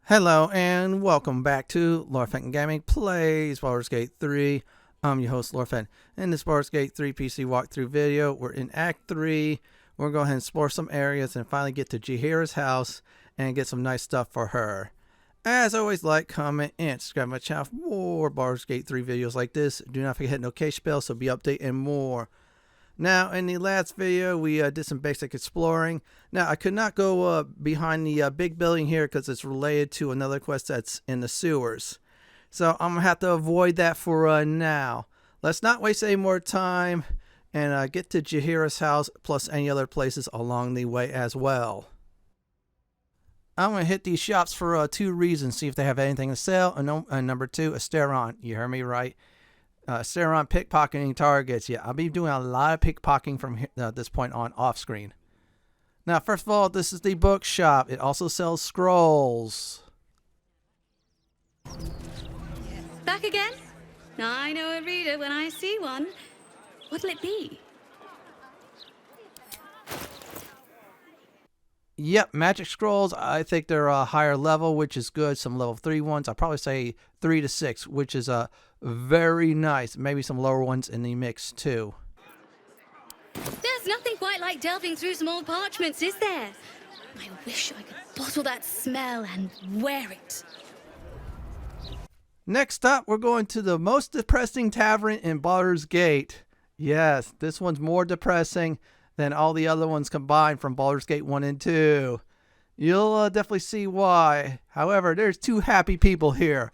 Hello and welcome back to Lord Fenton Gaming Plays Baldur's Gate 3. I'm your host, Lord Fenton. In this Baldur's Gate 3 PC walkthrough video, we're in Act 3. We're going to go ahead and explore some areas and finally get to Jaheira's house and get some nice stuff for her. As always, like, comment, and subscribe to my channel for more Baldur's Gate 3 videos like this. Do not forget to hit the notification bell so be updated and more. Now, in the last video, we did some basic exploring. Now, I could not go behind the big building here because it's related to another quest that's in the sewers. So, I'm going to have to avoid that for now. Let's not waste any more time and get to Jaheira's house, plus any other places along the way as well. I'm going to hit these shops for two reasons. See if they have anything to sell. And number two, a stare-on. You heard me right. Stare-on pickpocketing targets. Yeah, I'll be doing a lot of pickpocketing from this point on off screen. Now, first of all, this is the bookshop. It also sells scrolls. Back again? I know a reader when I see one. What'll it be? Yep, magic scrolls. I think they're a higher level, which is good. Some level 3 ones. I'll probably say 3 to 6, which is very nice. Maybe some lower ones in the mix too. There's nothing quite like delving through some old parchments, is there? I wish I could bottle that smell and wear it. Next up, we're going to the most depressing tavern in Baldur's Gate. Yes, this one's more depressing than all the other ones combined from Baldur's Gate 1 and 2. You'll definitely see why. However, there's two happy people here.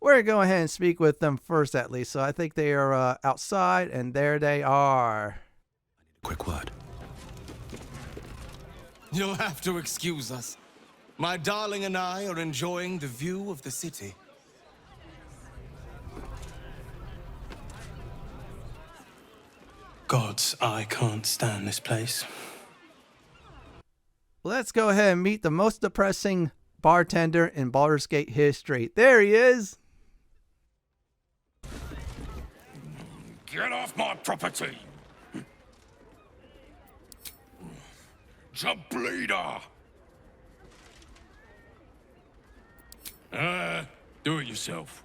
We're going to go ahead and speak with them first at least. So I think they are outside, and there they are. Quick word. You'll have to excuse us. My darling and I are enjoying the view of the city. Gods, I can't stand this place. Let's go ahead and meet the most depressing bartender in Baldur's Gate history. There he is. Get off my property! The bleeder! Do it yourself.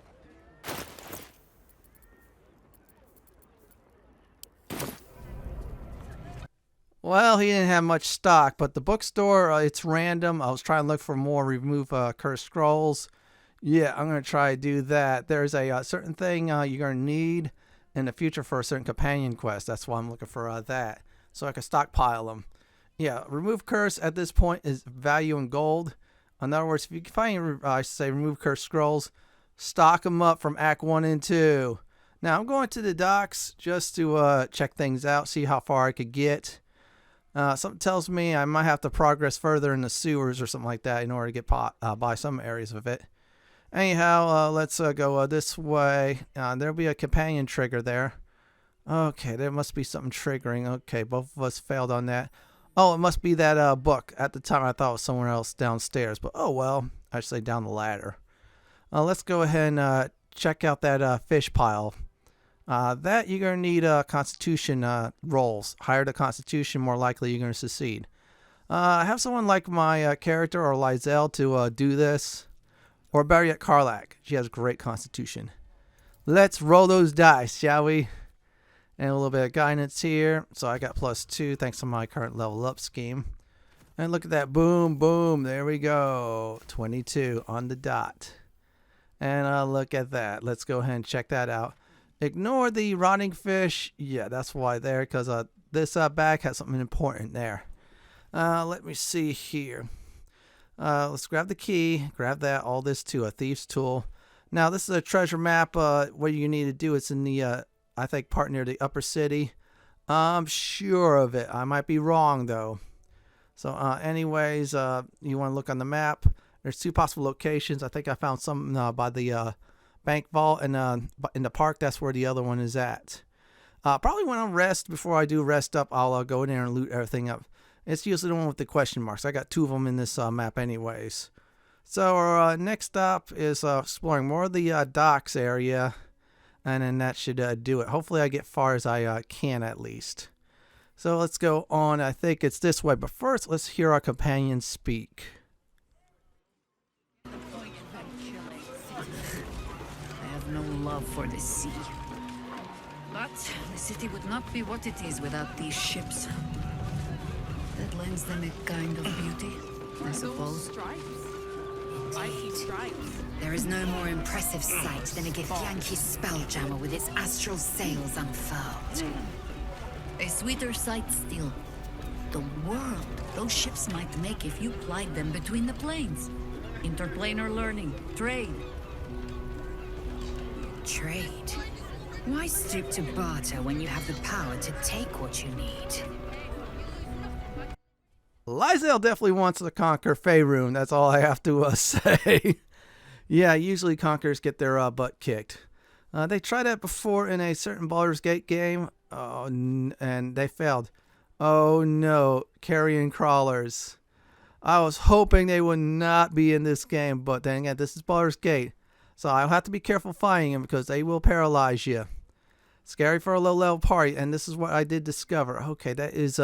Well, he didn't have much stock, but the bookstore, it's random. I was trying to look for more remove cursed scrolls. Yeah, I'm going to try to do that. There's a certain thing you're going to need in the future for a certain companion quest. That's why I'm looking for that, so I can stockpile them. Yeah, remove curse at this point is value in gold. In other words, if you can find, I say, remove curse scrolls, stock them up from Act 1 and 2. Now, I'm going to the docks just to check things out, see how far I could get. Something tells me I might have to progress further in the sewers or something like that in order to get by some areas of it. Anyhow, let's go this way. There'll be a companion trigger there. Okay, there must be something triggering. Okay, both of us failed on that. Oh, it must be that book. At the time, I thought it was somewhere else downstairs. But oh well, I should say down the ladder. Let's go ahead and check out that fish pile. That you're going to need constitution rolls. Higher the constitution, more likely you're going to succeed. Have someone like my character or Lizelle to do this. Or better yet, Karlak. She has great constitution. Let's roll those dice, shall we? And a little bit of guidance here. So I got +2 thanks to my current level up scheme. And look at that. Boom, boom. There we go. 22 on the dot. And look at that. Let's go ahead and check that out. Ignore the rotting fish. Yeah, that's why there. Because this bag has something important there. Let me see here. Let's grab the key. Grab that. All this to a thief's tool. Now, this is a treasure map. What you need to do is in the... I think part near the upper city. I'm sure of it. I might be wrong though. So anyways, you want to look on the map. There's 2 possible locations. I think I found some by the bank vault and in the park. That's where the other one is at. Probably when I rest, before I do rest up, I'll go in there and loot everything up. It's usually the one with the question marks. I got 2 of them in this map anyways. So our next stop is exploring more of the docks area. And then that should do it. Hopefully I get far as I can at least. So let's go on. I think it's this way. But first, let's hear our companions speak. love for the sea. But the city would not be what it is without these ships. That lends them a kind of beauty, I suppose. There is no more impressive sight than a Githyanki spelljammer with its astral sails unfurled. A sweeter sight still. The world those ships might make if you plied them between the planes. Interplanar learning, trade. Trade? Why stoop to barter when you have the power to take what you need? Lysel definitely wants to conquer Faerun. That's all I have to say. Yeah, usually conquerors get their butt kicked. They tried that before in a certain Baldur's Gate game, and they failed. Oh no, carrion crawlers. I was hoping they would not be in this game, but then again, this is Baldur's Gate, so I'll have to be careful fighting them because they will paralyze you. Scary for a low-level party, and this is what I did discover. Okay, that is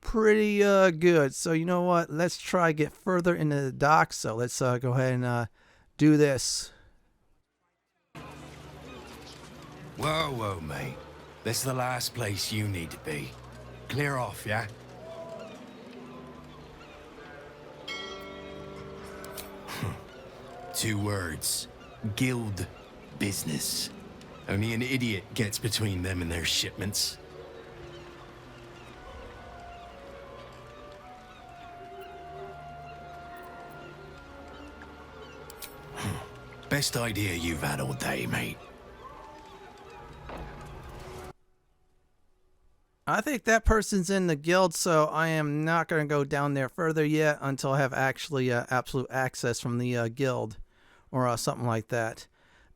pretty good. So you know what? Let's try get further into the dock. So let's go ahead and do this. Whoa, whoa, mate. This is the last place you need to be. Clear off, yeah? 2 words. Guild business. Only an idiot gets between them and their shipments. Best idea you've had all day, mate. I think that person's in the guild, so I am not going to go down there further yet until I have actually absolute access from the guild or something like that.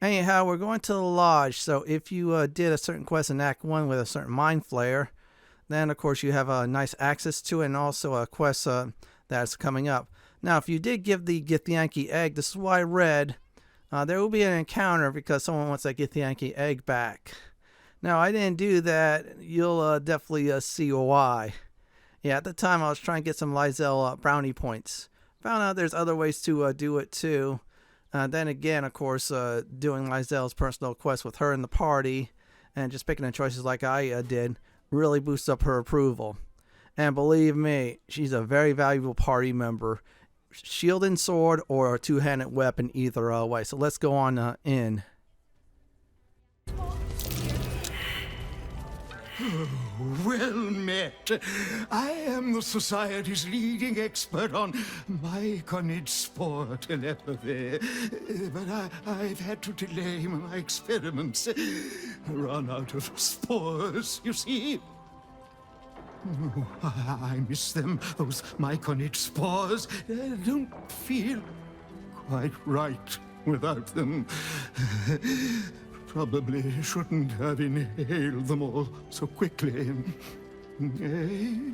Anyhow, we're going to the lodge, so if you did a certain quest in Act 1 with a certain mind flayer, then of course you have a nice access to it and also a quest that's coming up. Now, if you did give the Githyanki egg, this is what I read, there will be an encounter because someone wants that Githyanki egg back. Now, I didn't do that. You'll definitely see why. Yeah, at the time I was trying to get some Lysel brownie points. Found out there's other ways to do it too. Then again, of course, doing Lysel's personal quest with her in the party and just picking the choices like I did really boosts up her approval. And believe me, she's a very valuable party member. Shield and sword or a two-handed weapon either way. So let's go on in. Well met. I am the Society's leading expert on myconid spore telepathy. But I've had to delay my experiments. Run out of spores, you see. Oh, I miss them, those myconid spores. I don't feel quite right without them. Probably shouldn't have inhaled them all so quickly. Eh?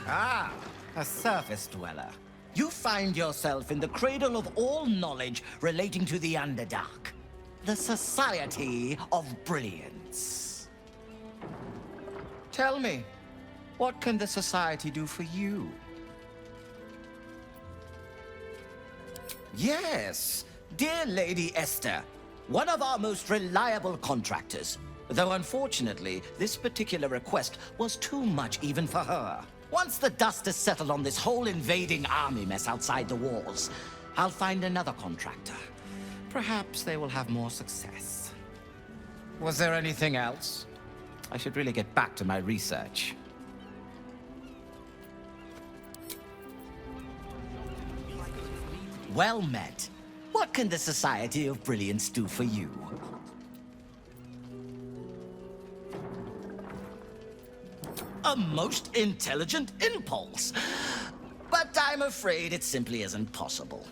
Ah, a surface dweller. You find yourself in the cradle of all knowledge relating to the Underdark. The Society of Brilliance. Tell me, what can the Society do for you? Yes, dear Lady Esther, one of our most reliable contractors. Though unfortunately, this particular request was too much even for her. Once the dust has settled on this whole invading army mess outside the walls, I'll find another contractor. Perhaps they will have more success. Was there anything else? I should really get back to my research. Well met. What can the Society of Brilliance do for you? A most intelligent impulse. But I'm afraid it simply isn't possible.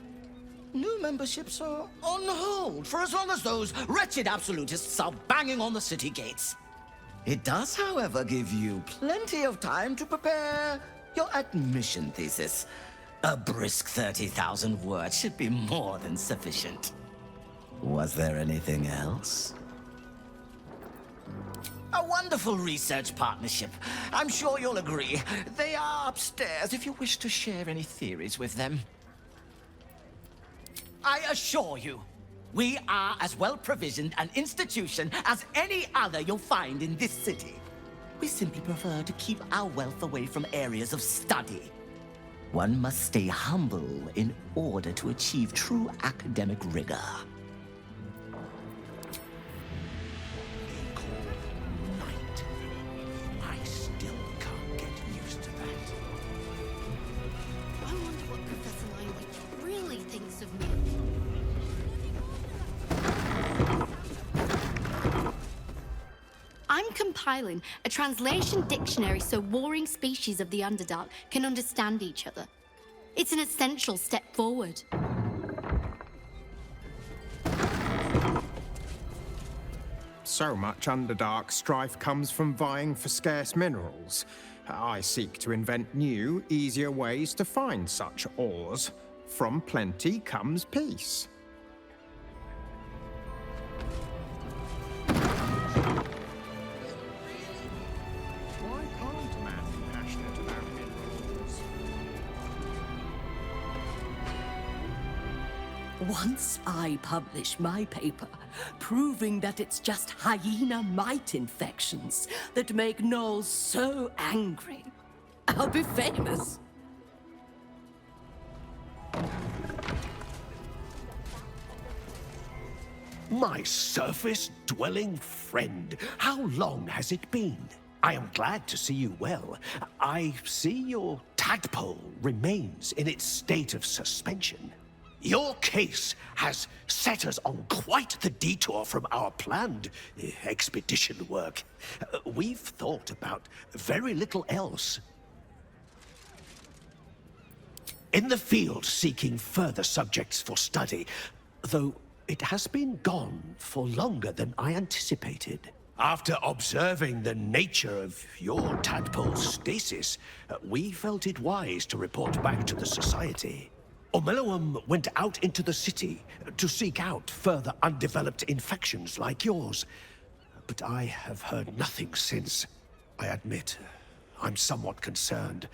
New memberships are on hold for as long as those wretched absolutists are banging on the city gates. It does, however, give you plenty of time to prepare your admission thesis. A brisk 30,000 words should be more than sufficient. Was there anything else? A wonderful research partnership. I'm sure you'll agree. They are upstairs if you wish to share any theories with them. I assure you, we are as well provisioned an institution as any other you'll find in this city. We simply prefer to keep our wealth away from areas of study. One must stay humble in order to achieve true academic rigor. I still can't get used to that. I wonder what Professor Language really thinks of me. I'm compiling a translation dictionary so warring species of the Underdark can understand each other. It's an essential step forward. So much Underdark strife comes from vying for scarce minerals. I seek to invent new, easier ways to find such ores. From plenty comes peace. Why can't man be passionate about minerals? Once I publish my paper, proving that it's just hyena mite infections that make gnolls so angry, I'll be famous. My surface-dwelling friend, how long has it been? I am glad to see you well. I see your tadpole remains in its state of suspension. Your case has set us on quite the detour from our planned expedition work. We've thought about very little else. In the field seeking further subjects for study, though it has been gone for longer than I anticipated. After observing the nature of your tadpole's stasis, we felt it wise to report back to the Society. Omeluum went out into the city to seek out further undeveloped infections like yours. But I have heard nothing since. I admit, I'm somewhat concerned.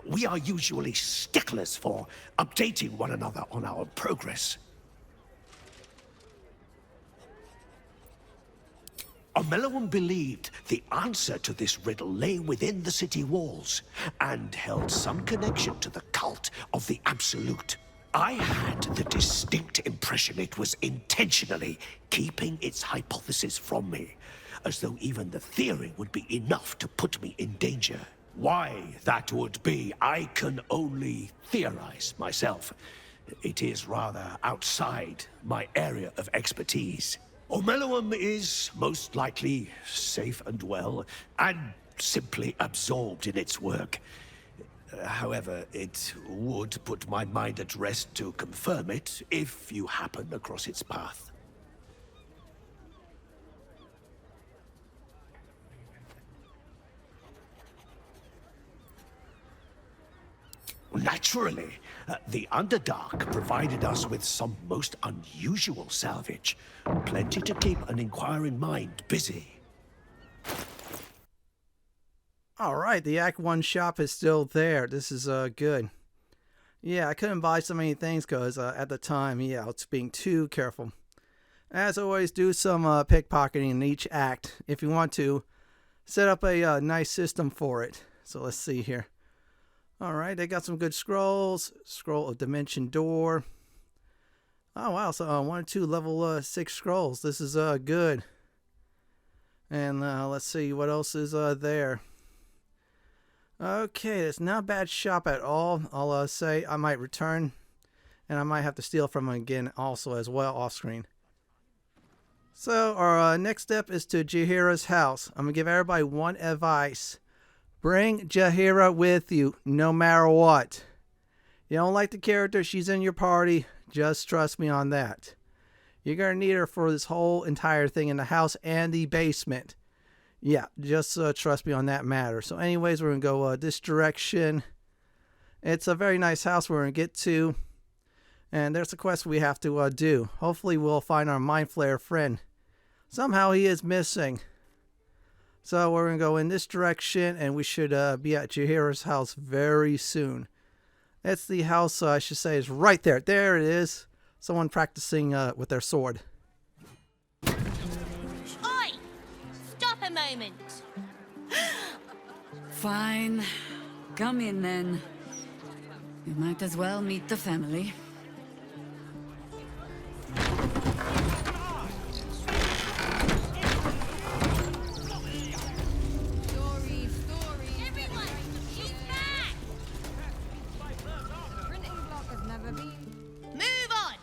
We are usually sticklers for updating one another on our progress. Omeluum believed the answer to this riddle lay within the city walls, and held some connection to the cult of the Absolute. I had the distinct impression it was intentionally keeping its hypothesis from me, as though even the theory would be enough to put me in danger. Why that would be, I can only theorize myself. It is rather outside my area of expertise. Omeluum is most likely safe and well, and simply absorbed in its work. However, it would put my mind at rest to confirm it if you happen across its path. Naturally, the Underdark provided us with some most unusual salvage. Plenty to keep an inquiring mind busy. All right, the Act 1 shop is still there. This is good. Yeah, I couldn't buy so many things because at the time, I was being too careful. As always, do some pickpocketing in each act if you want to. Set up a nice system for it. So let's see here. All right, they got some good scrolls. Scroll of Dimension Door. Oh, wow. So 1 or 2 level 6 scrolls. This is good. And let's see what else is there. Okay, it's not a bad shop at all. I'll say I might return. And I might have to steal from him again also as well off screen. So our next step is to Jaheira's house. I'm going to give everybody one advice. Bring Jaheira with you, no matter what. You don't like the character, she's in your party. Just trust me on that. You're going to need her for this whole entire thing in the house and the basement. Yeah, just trust me on that matter. So anyways, we're going to go this direction. It's a very nice house we're going to get to. And there's a quest we have to do. Hopefully we'll find our Mind Flayer friend. Somehow he is missing. So we're going to go in this direction, and we should be at Jaheira's house very soon. That's the house, I should say, is right there. There it is. Someone practicing with their sword. Oi! Stop a moment. Fine. Come in then. You might as well meet the family. Move on!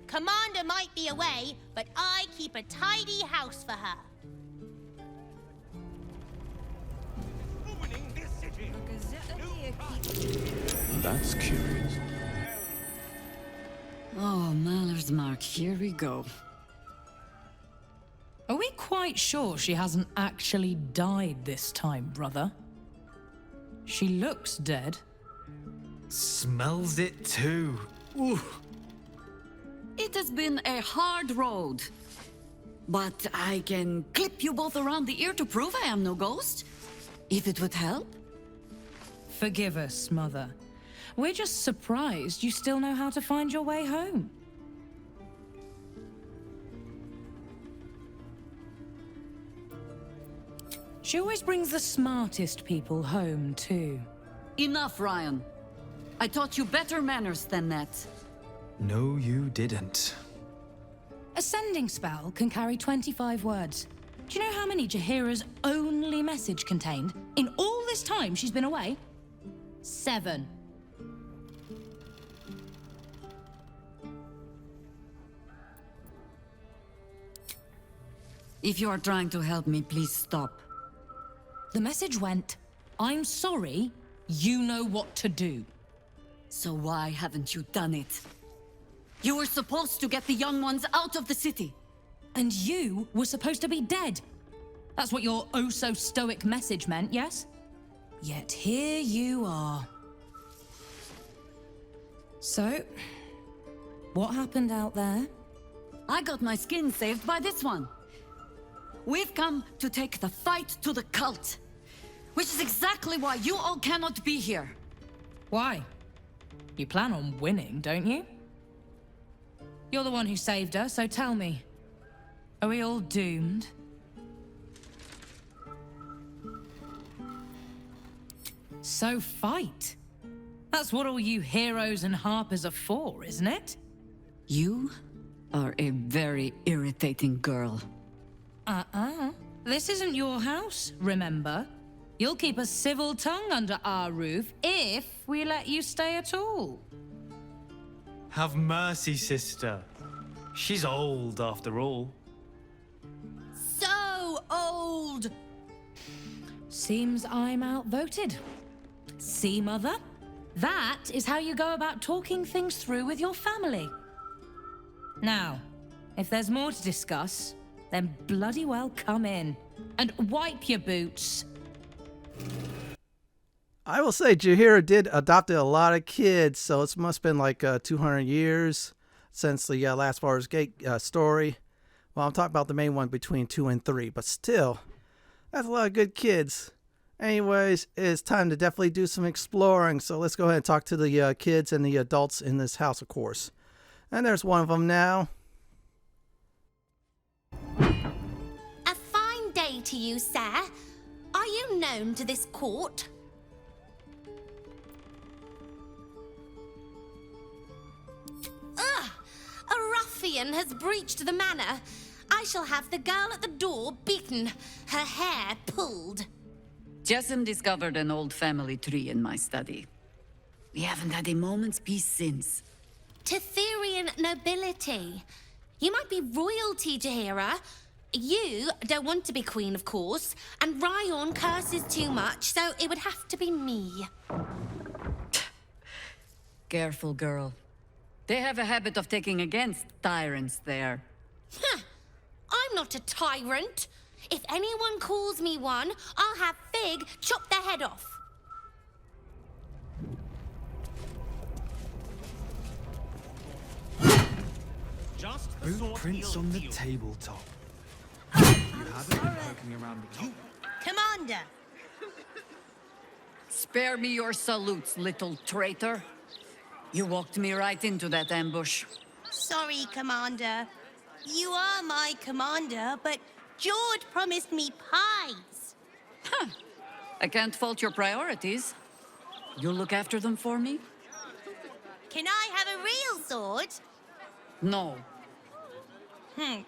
Commander might be away, but I keep a tidy house for her. That's curious. Oh, Maller's Mark, here we go. Are we quite sure she hasn't actually died this time, brother? She looks dead. Smells it too. Ooh. It has been a hard road. But I can clip you both around the ear to prove I am no ghost. If it would help. Forgive us, Mother. We're just surprised you still know how to find your way home. She always brings the smartest people home, too. Enough, Ryan. I taught you better manners than that. No, you didn't. A sending spell can carry 25 words. Do you know how many Jaheira's only message contained in all this time she's been away? 7. If you are trying to help me, please stop. The message went, I'm sorry, you know what to do. So why haven't you done it? You were supposed to get the young ones out of the city. And you were supposed to be dead. That's what your oh-so-stoic message meant, yes? Yet here you are. So, what happened out there? I got my skin saved by this one. We've come to take the fight to the cult. Which is exactly why you all cannot be here. Why? You plan on winning, don't you? You're the one who saved her, so tell me. Are we all doomed? So fight. That's what all you heroes and harpers are for, isn't it? You are a very irritating girl. This isn't your house, remember? You'll keep a civil tongue under our roof if we let you stay at all. Have mercy, sister. She's old, after all. So old! Seems I'm outvoted. See, Mother? That is how you go about talking things through with your family. Now, if there's more to discuss, then bloody well come in. And wipe your boots. I will say Jaheira did adopted a lot of kids, so it must have been like 200 years since the last Baldur's Gate story. Well, I'm talking about the main one between 2 and 3, but still, that's a lot of good kids. Anyways, it's time to definitely do some exploring, so let's go ahead and talk to the kids and the adults in this house, of course. And there's one of them now. A fine day to you, sir. Are you known to this court? Ugh! A ruffian has breached the manor. I shall have the girl at the door beaten, her hair pulled. Jessamine discovered an old family tree in my study. We haven't had a moment's peace since. Tetherian nobility. You might be royalty, Jaheira. You don't want to be queen, of course, and Ryan curses too much, so it would have to be me. Careful, girl. They have a habit of taking against tyrants there. I'm not a tyrant. If anyone calls me one, I'll have Fig chop their head off. Footprints on the tabletop. You haven't been poking around the top. Commander! Spare me your salutes, little traitor. You walked me right into that ambush. Sorry, Commander. You are my commander, but George promised me pies. Huh. I can't fault your priorities. You'll look after them for me? Can I have a real sword? No. Fine.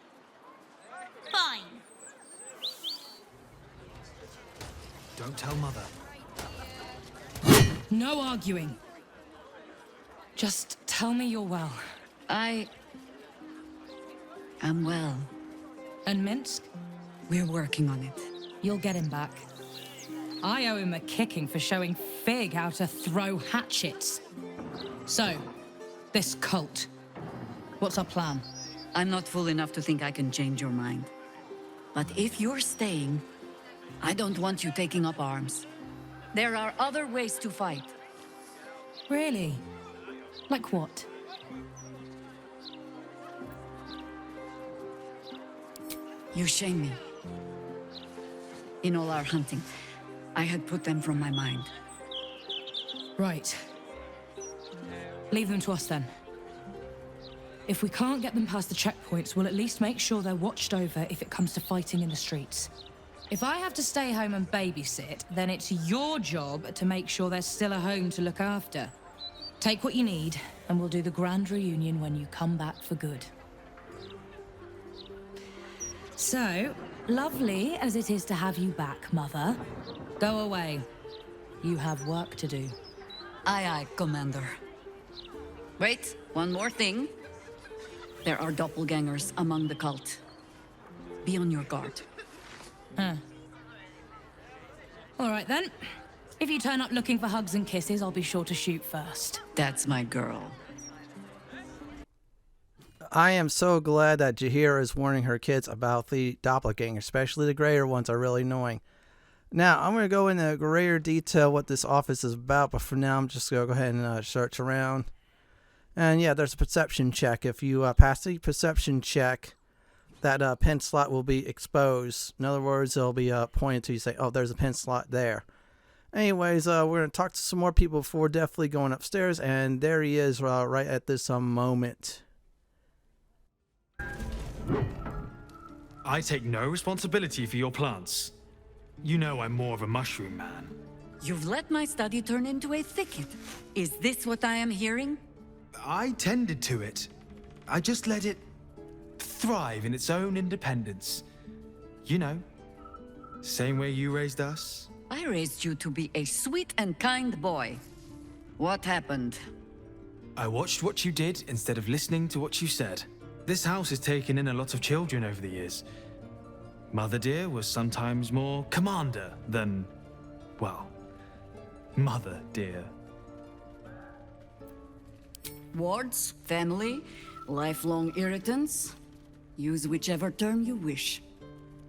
Don't tell Mother. No arguing. Just tell me you're well. I am well. And Minsk? We're working on it. You'll get him back. I owe him a kicking for showing Fig how to throw hatchets. So, this cult. What's our plan? I'm not fool enough to think I can change your mind. But if you're staying, I don't want you taking up arms. There are other ways to fight. Really? Like what? You shame me. In all our hunting, I had put them from my mind. Right. Leave them to us then. If we can't get them past the checkpoints, we'll at least make sure they're watched over if it comes to fighting in the streets. If I have to stay home and babysit, then it's your job to make sure there's still a home to look after. Take what you need, and we'll do the grand reunion when you come back for good. So, lovely as it is to have you back, Mother, go away. You have work to do. Aye, aye, Commander. Wait, one more thing. There are doppelgangers among the cult. Be on your guard. Huh. All right then. If you turn up looking for hugs and kisses, I'll be sure to shoot first. That's my girl. I am so glad that Jaheira is warning her kids about the doppelganger, especially the greater ones are really annoying. Now, I'm going to go into greater detail what this office is about, but for now I'm just going to go ahead and search around. And yeah, there's a perception check. If you pass the perception check, that pin slot will be exposed. In other words, it'll be pointed to you, say, oh, there's a pin slot there. Anyways, we're going to talk to some more people before definitely going upstairs, and there he is right at this moment. I take no responsibility for your plants. You know I'm more of a mushroom man. You've let my study turn into a thicket. Is this what I am hearing? I tended to it. I just let it thrive in its own independence. You know, same way you raised us. I raised you to be a sweet and kind boy. What happened? I watched what you did instead of listening to what you said. This house has taken in a lot of children over the years. Mother dear was sometimes more commander than, well, mother dear. Wards, family, lifelong irritants. Use whichever term you wish.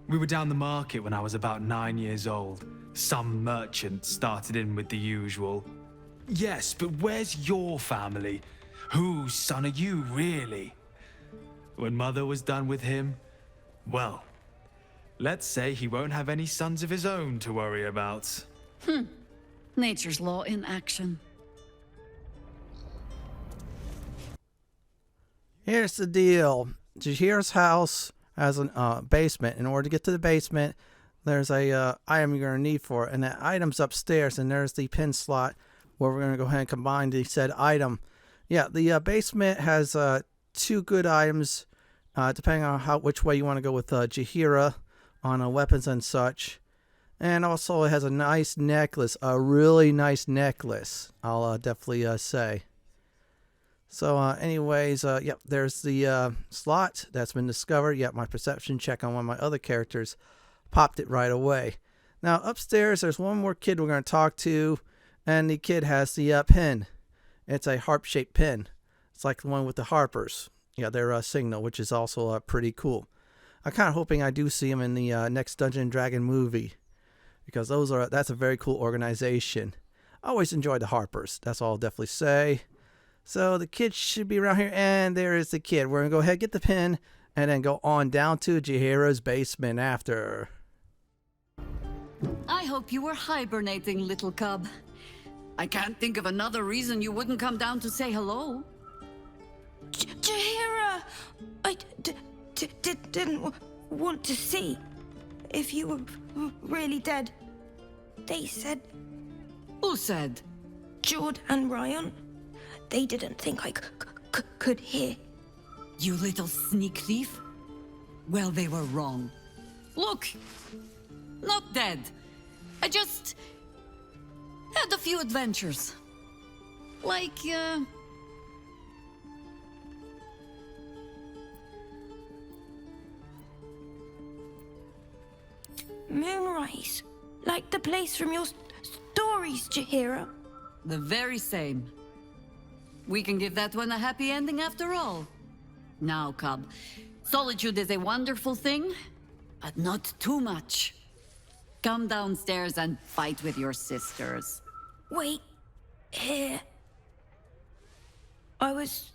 We were down the market when I was about 9 years old. Some merchant started in with the usual. Yes, but where's your family? Whose son are you, really? When Mother was done with him, well, let's say he won't have any sons of his own to worry about. Nature's law in action. Here's the deal. Jaheira's house has a basement. In order to get to the basement, there's a item you're going to need for it. And that item's upstairs, and there's the pin slot where we're going to go ahead and combine the said item. Yeah, the basement has two good items, depending on which way you want to go with Jaheira on weapons and such. And also it has a nice necklace, a really nice necklace, I'll definitely say. So anyways, yep, there's the slot that's been discovered. Yep, my perception check on one of my other characters popped it right away. Now upstairs, there's one more kid we're going to talk to, and the kid has the pin. It's a harp-shaped pin. It's like the one with the harpers. Yeah, their signal, which is also pretty cool. I'm kind of hoping I do see him in the next Dungeons and Dragons movie, because that's a very cool organization. I always enjoyed the harpers. That's all I'll definitely say. So the kid should be around here, and there is the kid. We're going to go ahead and get the pin, and then go on down to Jaheira's basement after. I hope you were hibernating, little cub. I can't think of another reason you wouldn't come down to say hello. Jaheira! I didn't want to see if you were really dead. They said... Who said? Jord and Ryan. They didn't think I could hear. You little sneak thief? Well, they were wrong. Look! Not dead. I just... had a few adventures. Like, Moonrise. Like the place from your stories, Jaheira. the very same. We can give that one a happy ending after all. Now, cub, solitude is a wonderful thing, but not too much. Come downstairs and fight with your sisters. Wait, here. I was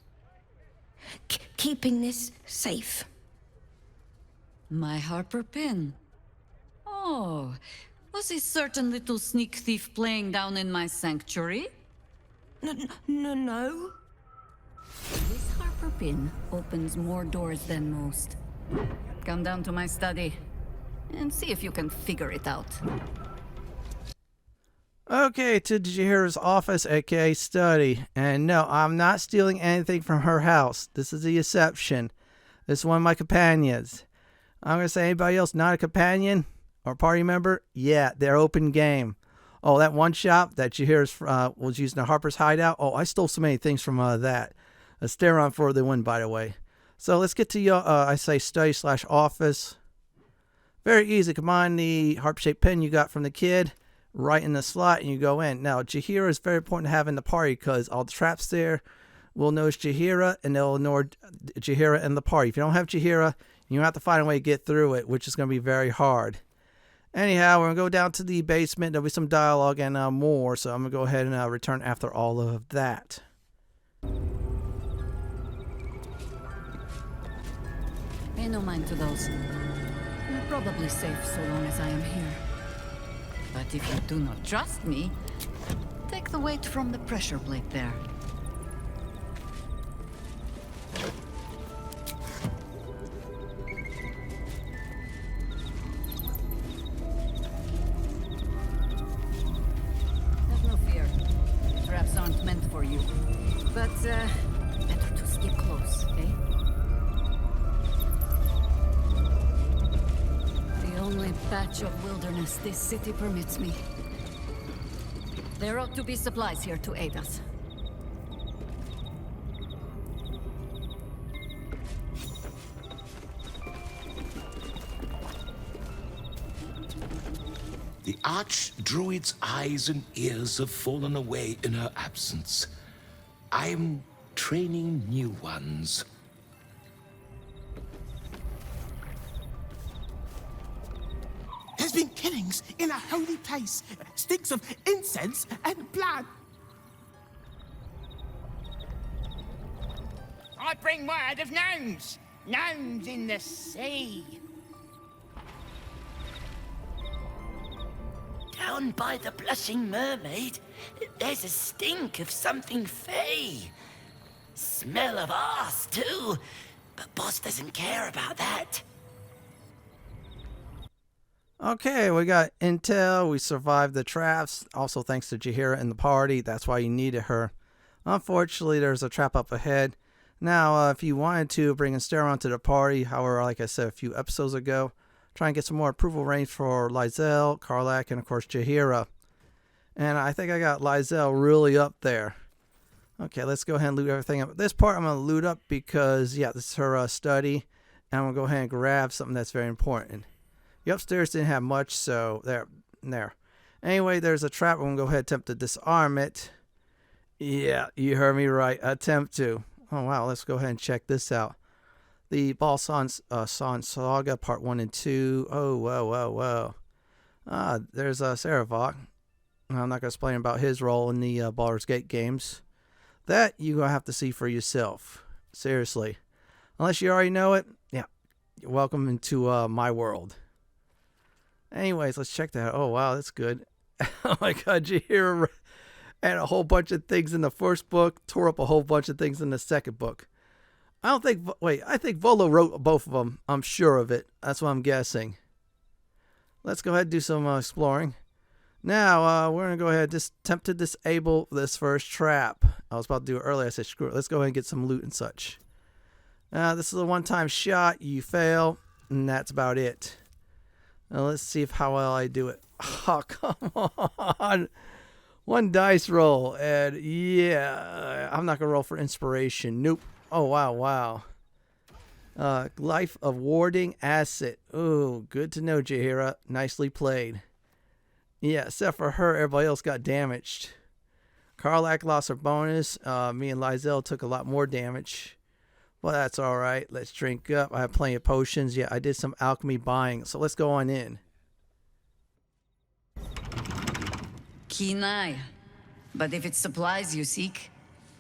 keeping this safe. My Harp-Shaped Pin. Oh, was a certain little sneak thief playing down in my sanctuary? No. This Harp-Shaped Pin opens more doors than most. Come down to my study and see if you can figure it out. Okay, to Jaheira's office, aka study. And no, I'm not stealing anything from her house. This is a deception. This is one of my companions. I'm going to say anybody else not a companion or party member? Yeah, they're open game. Oh, that one shop that Jaheira's was using the Harper's hideout. Oh, I stole so many things from that. A stare on for the win, by the way. So let's get to your, I say, study/office. Very easy. Combine the Harp-Shaped Pin you got from the kid right in the slot and you go in. Now, Jaheira is very important to have in the party because all the traps there will notice Jaheira and they'll ignore Jaheira and the party. If you don't have Jaheira, you have to find a way to get through it, which is going to be very hard. Anyhow, we're going to go down to the basement. There'll be some dialogue and more, so I'm going to go ahead and return after all of that. Pay no mind to those. You're probably safe so long as I am here. But if you do not trust me, take the weight from the pressure plate there. Have no fear. Traps aren't meant for you. But, better to stick close, okay? The only patch of wilderness this city permits me. There ought to be supplies here to aid us. The Archdruid's eyes and ears have fallen away in her absence. I'm training new ones. There's been killings in a holy place. Stinks of incense and blood. I bring word of gnomes. Gnomes in the sea. Down by the Blushing Mermaid, there's a stink of something fey. Smell of arse, too. But boss doesn't care about that. Okay, we got intel. We survived the traps. Also, thanks to Jaheira and the party. That's why you needed her. Unfortunately, there's a trap up ahead. Now, if you wanted to bring Steron to the party, however, like I said a few episodes ago, try and get some more approval ratings for Lizelle, Karlach, and of course Jaheira. And I think I got Lizelle really up there. Okay, let's go ahead and loot everything up. This part I'm going to loot up because, yeah, this is her study. And I'm going to go ahead and grab something that's very important. The upstairs didn't have much, so there. Anyway, there's a trap. I'm going to go ahead and attempt to disarm it. Yeah, you heard me right. Attempt to. Oh, wow. Let's go ahead and check this out. The Baldur Saga Part 1 and 2. Oh, whoa. There's Saravok. I'm not going to explain about his role in the Baldur's Gate games. That you're going to have to see for yourself. Seriously. Unless you already know it, yeah. Welcome into my world. Anyways, let's check that out. Oh, wow, that's good. Oh my god, Jaheira had a whole bunch of things in the first book, tore up a whole bunch of things in the second book. I think Volo wrote both of them. I'm sure of it. That's what I'm guessing. Let's go ahead and do some exploring. Now, we're going to go ahead and attempt to disable this first trap. I was about to do it earlier. I said, screw it. Let's go ahead and get some loot and such. This is a one-time shot. You fail, and that's about it. Now, let's see how well I do it. Oh, come on. One dice roll, and yeah, I'm not going to roll for inspiration. Nope. Oh, wow. Life of Warding Acid. Ooh, good to know, Jaheira. Nicely played. Yeah, except for her, everybody else got damaged. Karlak lost her bonus. Me and Lizelle took a lot more damage. Well, that's alright. Let's drink up. I have plenty of potions. Yeah, I did some alchemy buying. So let's go on in. Keen eye. But if it's supplies you seek,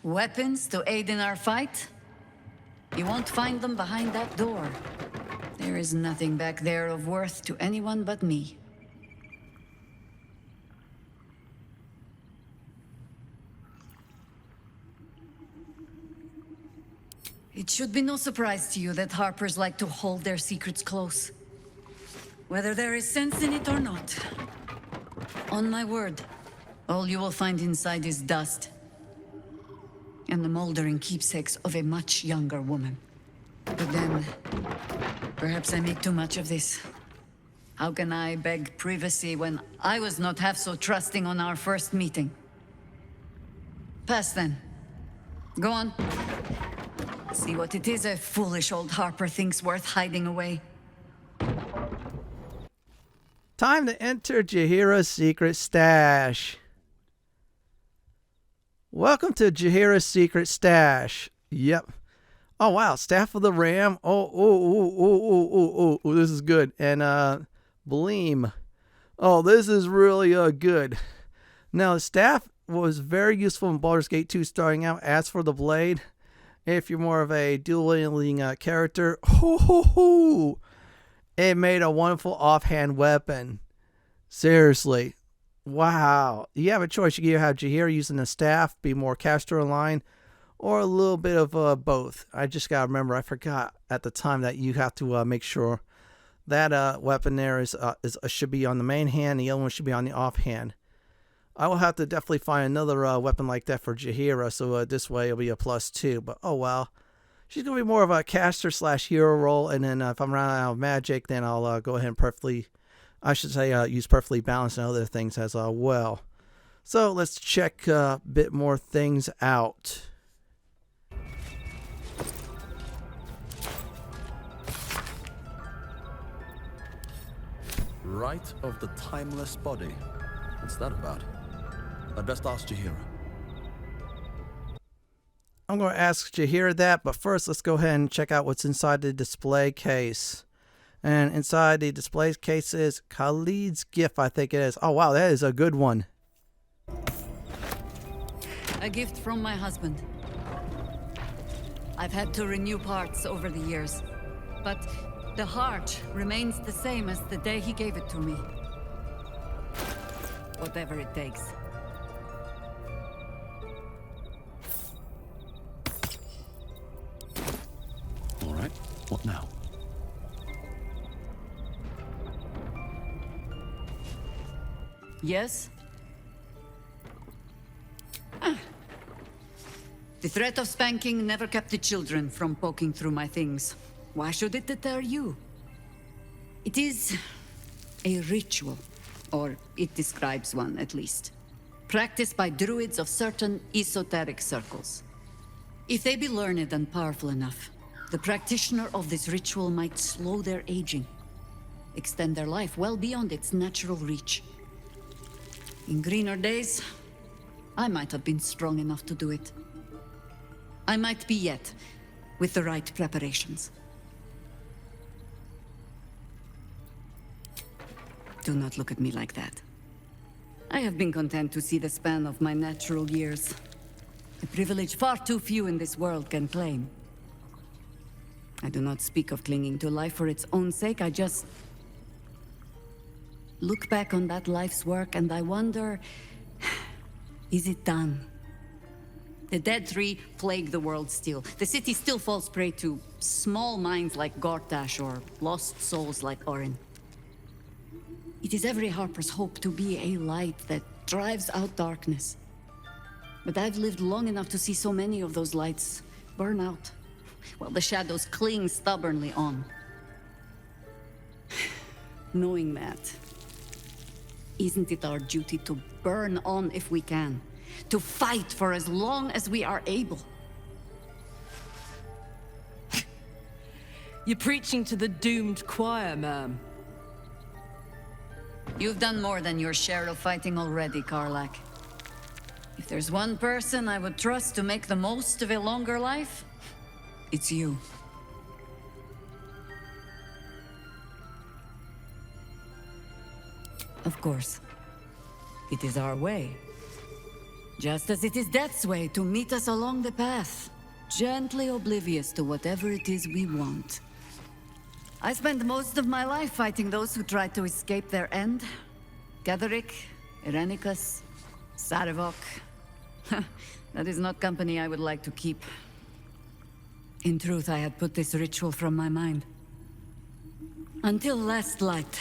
weapons to aid in our fight, you won't find them behind that door. There is nothing back there of worth to anyone but me. It should be no surprise to you that Harpers like to hold their secrets close. Whether there is sense in it or not. On my word, all you will find inside is dust. And the moldering keepsakes of a much younger woman. But then, perhaps I make too much of this. How can I beg privacy when I was not half so trusting on our first meeting? Pass then. Go on. See what it is a foolish old Harper thinks worth hiding away. Time to enter Jaheira's secret stash. Welcome to Jaheira's secret stash. Yep. Oh, wow. Staff of the Ram. Oh, this is good. And, Bleem. Oh, this is really, good. Now, the staff was very useful in Baldur's Gate 2 starting out. As for the blade, if you're more of a dual-wielding character, it made a wonderful offhand weapon. Seriously. Wow. You have a choice. You can either have Jaheira using the staff, be more caster aligned, or a little bit of both. I just got to remember, I forgot at the time that you have to make sure that weapon there is should be on the main hand, the other one should be on the offhand. I will have to definitely find another weapon like that for Jaheira, so this way it'll be a +2. But oh well. She's going to be more of a caster / hero role, and then if I'm running out of magic, then I'll go ahead and use perfectly balanced and other things as well. So let's check a bit more things out. Rite of the Timeless Body. What's that about? I'd best ask Jaheira. I'm going to ask Jaheira that, but first let's go ahead and check out what's inside the display case. And inside the display case is Khalid's gift, I think it is. Oh wow, that is a good one. A gift from my husband. I've had to renew parts over the years, but the heart remains the same as the day he gave it to me. Whatever it takes. All right, what now? Yes? The threat of spanking never kept the children from poking through my things. Why should it deter you? It is a ritual, or it describes one at least, practiced by druids of certain esoteric circles. If they be learned and powerful enough, the practitioner of this ritual might slow their aging, extend their life well beyond its natural reach. In greener days, I might have been strong enough to do it. I might be yet, with the right preparations. Do not look at me like that. I have been content to see the span of my natural years. A privilege far too few in this world can claim. I do not speak of clinging to life for its own sake, I just look back on that life's work and I wonder, is it done? The Dead Three plague the world still. The city still falls prey to small minds like Gortash or lost souls like Orin. It is every Harper's hope to be a light that drives out darkness. But I've lived long enough to see so many of those lights burn out, while the shadows cling stubbornly on. Knowing that, isn't it our duty to burn on if we can? To fight for as long as we are able? You're preaching to the doomed choir, ma'am. You've done more than your share of fighting already, Karlach. If there's one person I would trust to make the most of a longer life, it's you. Of course, it is our way. Just as it is Death's way to meet us along the path, gently oblivious to whatever it is we want. I spent most of my life fighting those who tried to escape their end. Gatherick, Irenicus, Sarevok. That is not company I would like to keep. In truth, I had put this ritual from my mind. Until last light.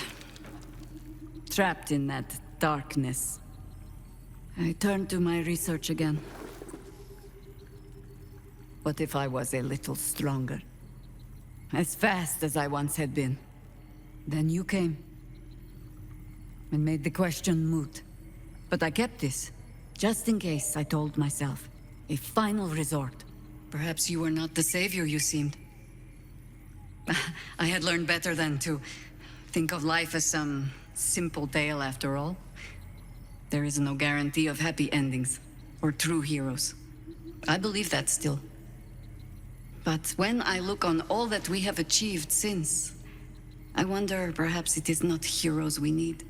Trapped in that darkness. I turned to my research again. What if I was a little stronger? As fast as I once had been. Then you came. And made the question moot. But I kept this. Just in case, I told myself. A final resort. Perhaps you were not the savior you seemed. I had learned better than to think of life as some simple tale after all. There is no guarantee of happy endings, or true heroes. I believe that still. But when I look on all that we have achieved since, I wonder perhaps it is not heroes we need.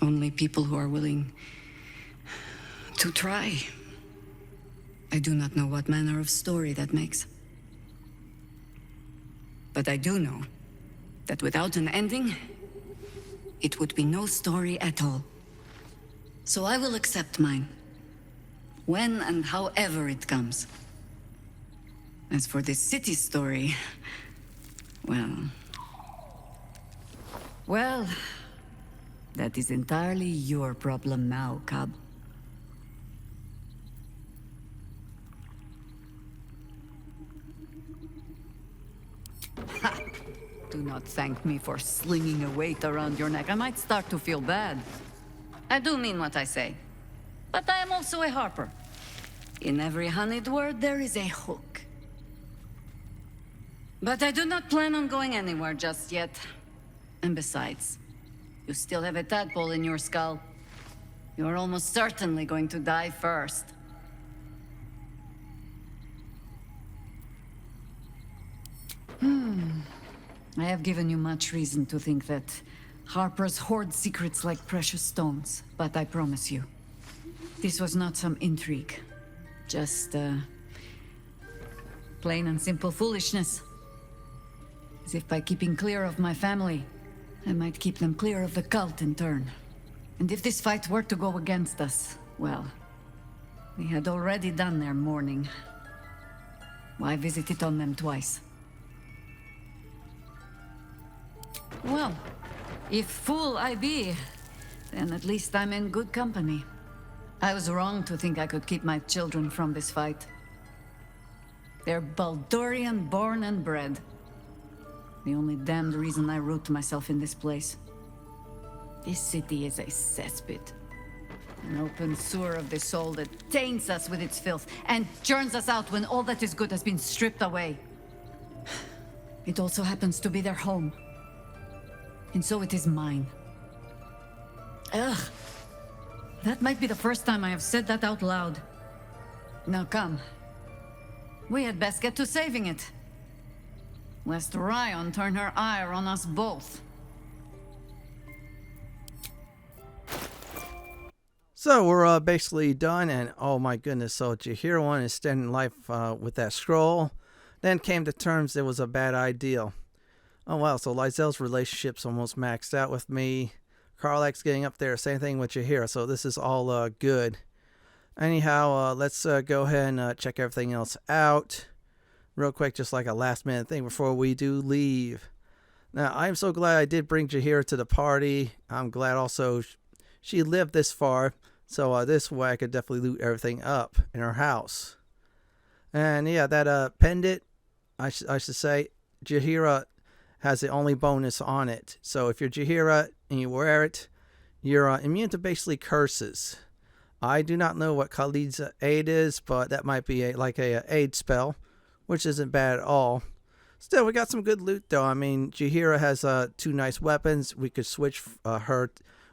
Only people who are willing to try. I do not know what manner of story that makes. But I do know that without an ending, it would be no story at all. So I will accept mine. When and however it comes. As for this city story, well, that is entirely your problem now, Cub. Ha! Do not thank me for slinging a weight around your neck. I might start to feel bad. I do mean what I say. But I am also a harper. In every honeyed word, there is a hook. But I do not plan on going anywhere just yet. And besides, you still have a tadpole in your skull. You are almost certainly going to die first. I have given you much reason to think that Harpers hoard secrets like precious stones, but I promise you, this was not some intrigue. Just, plain and simple foolishness. As if by keeping clear of my family, I might keep them clear of the cult in turn. And if this fight were to go against us, well, we had already done their mourning. Why visit it on them twice? Well, if fool I be, then at least I'm in good company. I was wrong to think I could keep my children from this fight. They're Baldurian born and bred. The only damned reason I root myself in this place. This city is a cesspit. An open sewer of the soul that taints us with its filth and churns us out when all that is good has been stripped away. It also happens to be their home. And so it is mine. Ugh. That might be the first time I have said that out loud. Now come. We had best get to saving it. Lest Ryan turn her ire on us both. So we're basically done, and oh my goodness, so Jaheira wanted to extend life with that scroll. Then came to terms it was a bad idea. Oh wow, so Lysel's relationship's almost maxed out with me. Karlach's getting up there. Same thing with Jaheira. So this is all good. Anyhow, let's go ahead and check everything else out. Real quick, just like a last minute thing before we do leave. Now, I'm so glad I did bring Jaheira to the party. I'm glad also she lived this far. So this way I could definitely loot everything up in her house. And yeah, that pendant, I should say, Jaheira has the only bonus on it. So if you're Jaheira and you wear it, you're immune to basically curses. I do not know what Khalid's aid is, but that might be like a aid spell, which isn't bad at all. Still, we got some good loot though. I mean, Jaheira has 2 nice weapons. We could switch her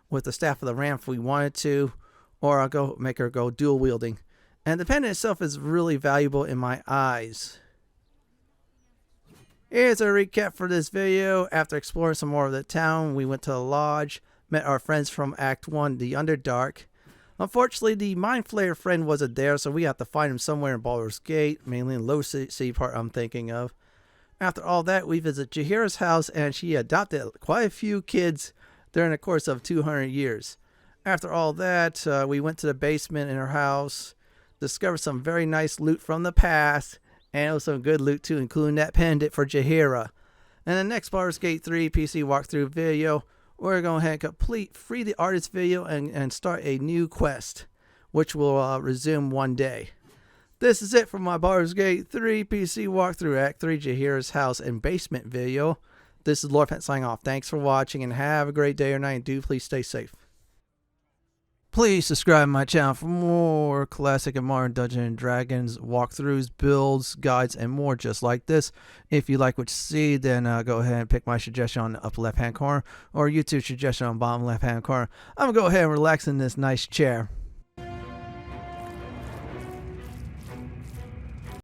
with the Staff of the Ram if we wanted to, or I'll go make her go dual wielding. And the pendant itself is really valuable in my eyes. Here's a recap for this video. After exploring some more of the town, we went to the lodge, met our friends from Act 1, the Underdark. Unfortunately, the Mind Flayer friend wasn't there, so we have to find him somewhere in Baldur's Gate, mainly in Low Sea part I'm thinking of. After all that, we visit Jaheira's house, and she adopted quite a few kids during the course of 200 years. After all that, we went to the basement in her house, discovered some very nice loot from the past, and it was some good loot too, including that pendant for Jaheira. In the next Baldur's Gate 3 PC walkthrough video, we're going to complete Free the Artist video and start a new quest, which will resume one day. This is it for my Baldur's Gate 3 PC walkthrough Act 3 Jaheira's house and basement video. This is Lord Fenton signing off. Thanks for watching and have a great day or night. And do please stay safe. Please subscribe to my channel for more classic and modern Dungeons & Dragons walkthroughs, builds, guides, and more just like this. If you like what you see, then go ahead and pick my suggestion on the upper left-hand corner or YouTube suggestion on the bottom left-hand corner. I'm going to go ahead and relax in this nice chair.